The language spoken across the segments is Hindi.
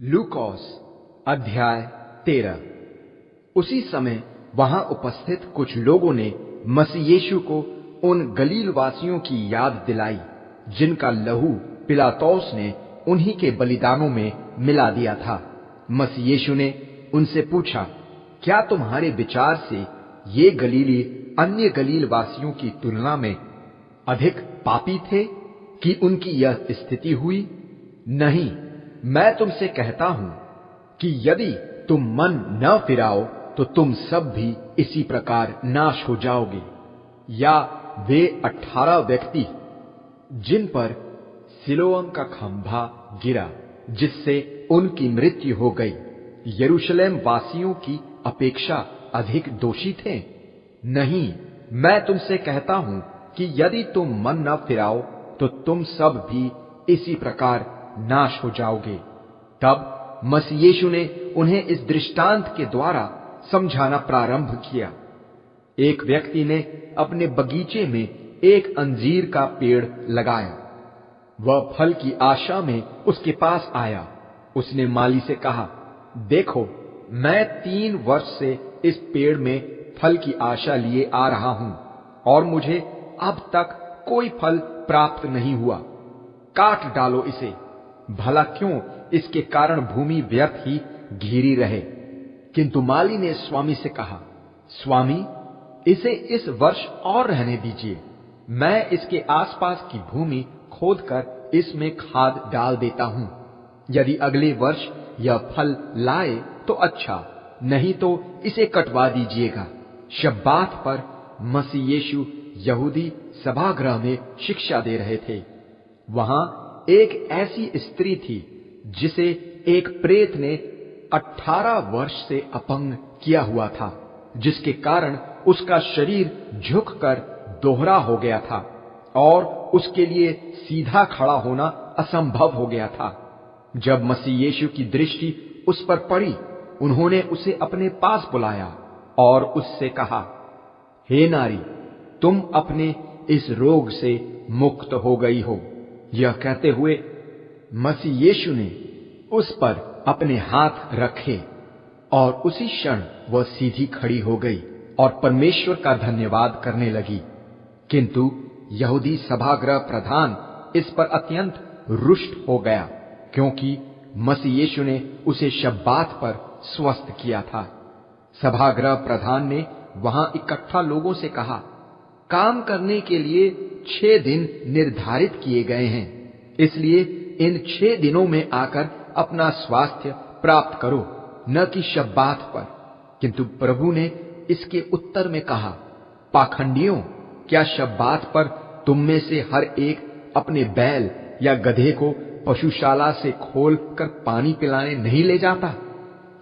लूकॉस अध्याय 13। उसी समय वहां उपस्थित कुछ लोगों ने मसीह यीशु को उन गलील वासियों की याद दिलाई जिनका लहू पिलातुस ने उन्हीं के बलिदानों में मिला दिया था। मसीह यीशु ने उनसे पूछा, क्या तुम्हारे विचार से ये गलीली अन्य गलील वासियों की तुलना में अधिक पापी थे कि उनकी यह स्थिति हुई? नहीं, मैं तुमसे कहता हूं कि यदि तुम मन न फिराओ तो तुम सब भी इसी प्रकार नाश हो जाओगे। या वे 18 व्यक्ति जिन पर सिलोआम का खंभा गिरा, जिससे उनकी मृत्यु हो गई, यरूशलेम वासियों की अपेक्षा अधिक दोषी थे? नहीं, मैं तुमसे कहता हूं कि यदि तुम मन न फिराओ तो तुम सब भी इसी प्रकार नाश हो जाओगे। तब मसीह यीशु ने उन्हें इस दृष्टांत के द्वारा समझाना प्रारंभ किया। एक व्यक्ति ने अपने बगीचे में एक अंजीर का पेड़ लगाया। वह फल की आशा में उसके पास आया। उसने माली से कहा, देखो, मैं 3 वर्ष से इस पेड़ में फल की आशा लिए आ रहा हूं और मुझे अब तक कोई फल प्राप्त नहीं हुआ। काट डालो इसे, भला क्यों इसके कारण भूमि व्यर्थ ही घिरी रहे। किंतु माली ने स्वामी से कहा, स्वामी, इसे इस वर्ष और रहने दीजिए। मैं इसके आसपास की भूमि खोदकर इसमें खाद डाल देता हूं। यदि अगले वर्ष यह फल लाए तो अच्छा, नहीं तो इसे कटवा दीजिएगा। शब्बात पर मसीह यीशु यहूदी सभागृह में शिक्षा दे रहे थे। वहां एक ऐसी स्त्री थी जिसे एक प्रेत ने 18 वर्ष से अपंग किया हुआ था, जिसके कारण उसका शरीर झुककर दोहरा हो गया था और उसके लिए सीधा खड़ा होना असंभव हो गया था। जब मसीह यीशु की दृष्टि उस पर पड़ी, उन्होंने उसे अपने पास बुलाया और उससे कहा, हे नारी, तुम अपने इस रोग से मुक्त हो गई हो। यह कहते हुए मसीह यीशु ने उस पर अपने हाथ रखे और उसी क्षण वह सीधी खड़ी हो गई और परमेश्वर का धन्यवाद करने लगी। किंतु यहूदी सभागृह प्रधान इस पर अत्यंत रुष्ट हो गया, क्योंकि मसीह यीशु ने उसे शब्बात पर स्वस्थ किया था। सभागृह प्रधान ने वहां इकट्ठा लोगों से कहा, काम करने के लिए 6 दिन निर्धारित किए गए हैं, इसलिए इन 6 दिनों में आकर अपना स्वास्थ्य प्राप्त करो, न कि शब्बात पर। किंतु प्रभु ने इसके उत्तर में कहा, पाखंडियों, क्या शब्बात पर तुम में से हर एक अपने बैल या गधे को पशुशाला से खोल कर पानी पिलाने नहीं ले जाता?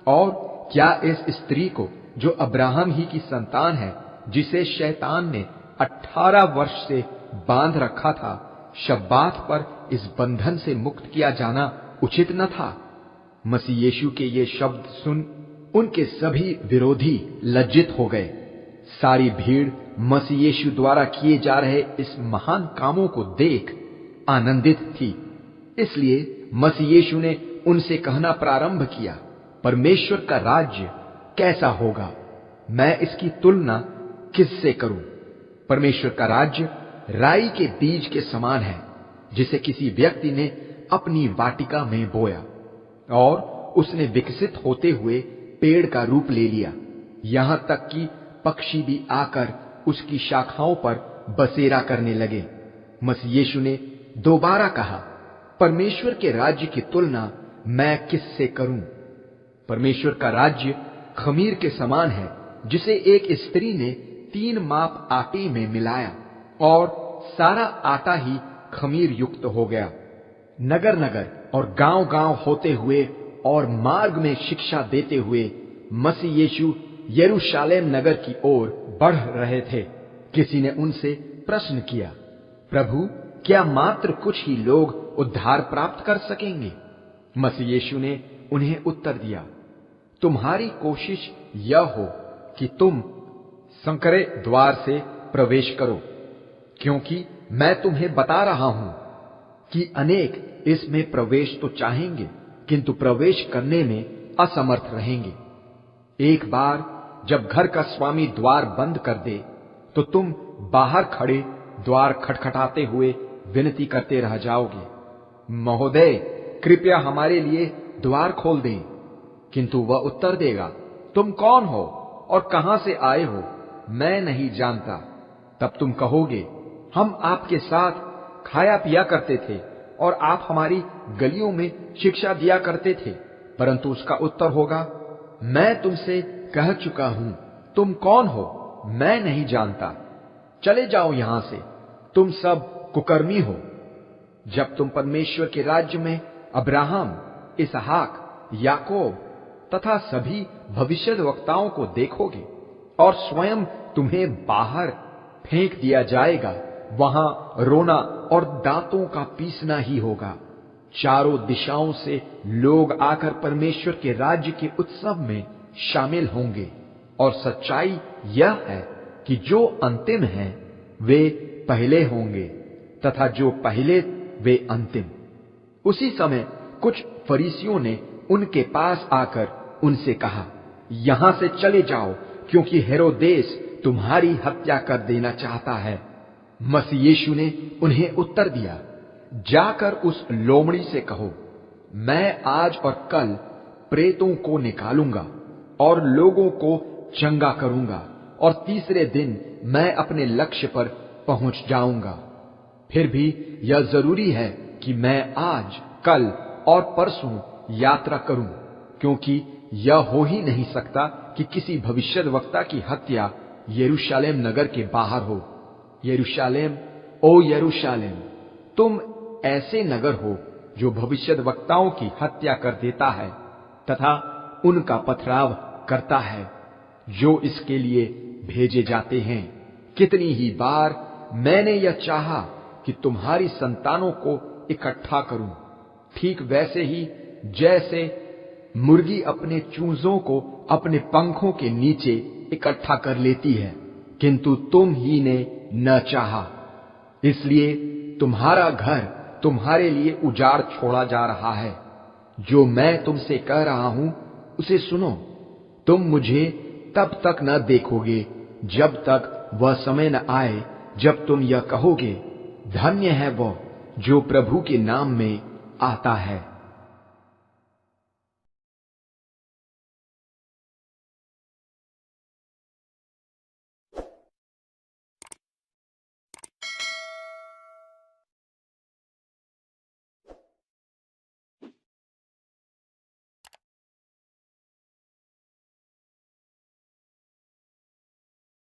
और क्या इस स्त्री को, जो अब्राहम ही की संतान है, जिसे शैतान ने 18 वर्ष से बांध रखा था, शब्बात पर इस बंधन से मुक्त किया जाना उचित न था? मसीह यीशु के ये शब्द सुन उनके सभी विरोधी लज्जित हो गए। सारी भीड़ मसीह यीशु द्वारा किए जा रहे इस महान कामों को देख आनंदित थी। इसलिए मसीह यीशु ने उनसे कहना प्रारंभ किया, परमेश्वर का राज्य कैसा होगा? मैं इसकी तुलना किससे करूं? परमेश्वर का राज्य राई के बीज के समान है, जिसे किसी व्यक्ति ने अपनी वाटिका में बोया और उसने विकसित होते हुए पेड़ का रूप ले लिया, यहां तक कि पक्षी भी आकर उसकी शाखाओं पर बसेरा करने लगे। मसीह यीशु ने दोबारा कहा, परमेश्वर के राज्य की तुलना मैं किससे करूं? परमेश्वर का राज्य खमीर के समान है, जिसे एक स्त्री ने 3 माप आटे में मिलाया और सारा आटा ही खमीर युक्त हो गया। नगर नगर और गांव गांव होते हुए और मार्ग में शिक्षा देते हुए मसीह यीशु यरूशलेम नगर की ओर बढ़ रहे थे। किसी ने उनसे प्रश्न किया, प्रभु, क्या मात्र कुछ ही लोग उद्धार प्राप्त कर सकेंगे? मसीह यीशु ने उन्हें उत्तर दिया, तुम्हारी कोशिश यह हो कि तुम संकरे द्वार से प्रवेश करो, क्योंकि मैं तुम्हें बता रहा हूं कि अनेक इसमें प्रवेश तो चाहेंगे, किंतु प्रवेश करने में असमर्थ रहेंगे। एक बार जब घर का स्वामी द्वार बंद कर दे तो तुम बाहर खड़े द्वार खटखटाते हुए विनती करते रह जाओगे, महोदय कृपया हमारे लिए द्वार खोल दें। किंतु वह उत्तर देगा, तुम कौन हो और कहां से आए हो, मैं नहीं जानता। तब तुम कहोगे, हम आपके साथ खाया पिया करते थे और आप हमारी गलियों में शिक्षा दिया करते थे। परंतु उसका उत्तर होगा, मैं तुमसे कह चुका हूं, तुम कौन हो, मैं नहीं जानता। चले जाओ यहां से, तुम सब कुकर्मी हो। जब तुम परमेश्वर के राज्य में अब्राहम, इसहाक, याकूब तथा सभी भविष्यद्वक्ताओं को देखोगे और स्वयं तुम्हें बाहर फेंक दिया जाएगा, वहां रोना और दांतों का पीसना ही होगा। चारों दिशाओं से लोग आकर परमेश्वर के राज्य के उत्सव में शामिल होंगे। और सच्चाई यह है कि जो अंतिम हैं वे पहले होंगे तथा जो पहले वे अंतिम। उसी समय कुछ फरीसियों ने उनके पास आकर उनसे कहा, यहां से चले जाओ, क्योंकि हेरोदेस तुम्हारी हत्या कर देना चाहता है। मसीह यीशु ने उन्हें उत्तर दिया, जाकर उस लोमड़ी से कहो, मैं आज और कल प्रेतों को निकालूंगा और लोगों को चंगा करूंगा और तीसरे दिन मैं अपने लक्ष्य पर पहुंच जाऊंगा। फिर भी यह जरूरी है कि मैं आज, कल और परसों यात्रा करूं, क्योंकि यह हो ही नहीं सकता कि किसी भविष्यद्वक्ता की हत्या यरूशलेम नगर के बाहर हो। यरूशलेम, ओ यरूशलेम, तुम ऐसे नगर हो जो भविष्यद्वक्ताओं की हत्या कर देता है तथा उनका पथराव करता है जो इसके लिए भेजे जाते हैं। कितनी ही बार मैंने यह चाहा कि तुम्हारी संतानों को इकट्ठा करूं, ठीक वैसे ही जैसे मुर्गी अपने चूजों को अपने पंखों के नीचे इकट्ठा कर लेती है, किंतु तुम ही ने न चाहा, इसलिए तुम्हारा घर तुम्हारे लिए उजाड़ छोड़ा जा रहा है। जो मैं तुमसे कह रहा हूं उसे सुनो। तुम मुझे तब तक न देखोगे जब तक वह समय न आए जब तुम यह कहोगे, धन्य है वह जो प्रभु के नाम में आता है।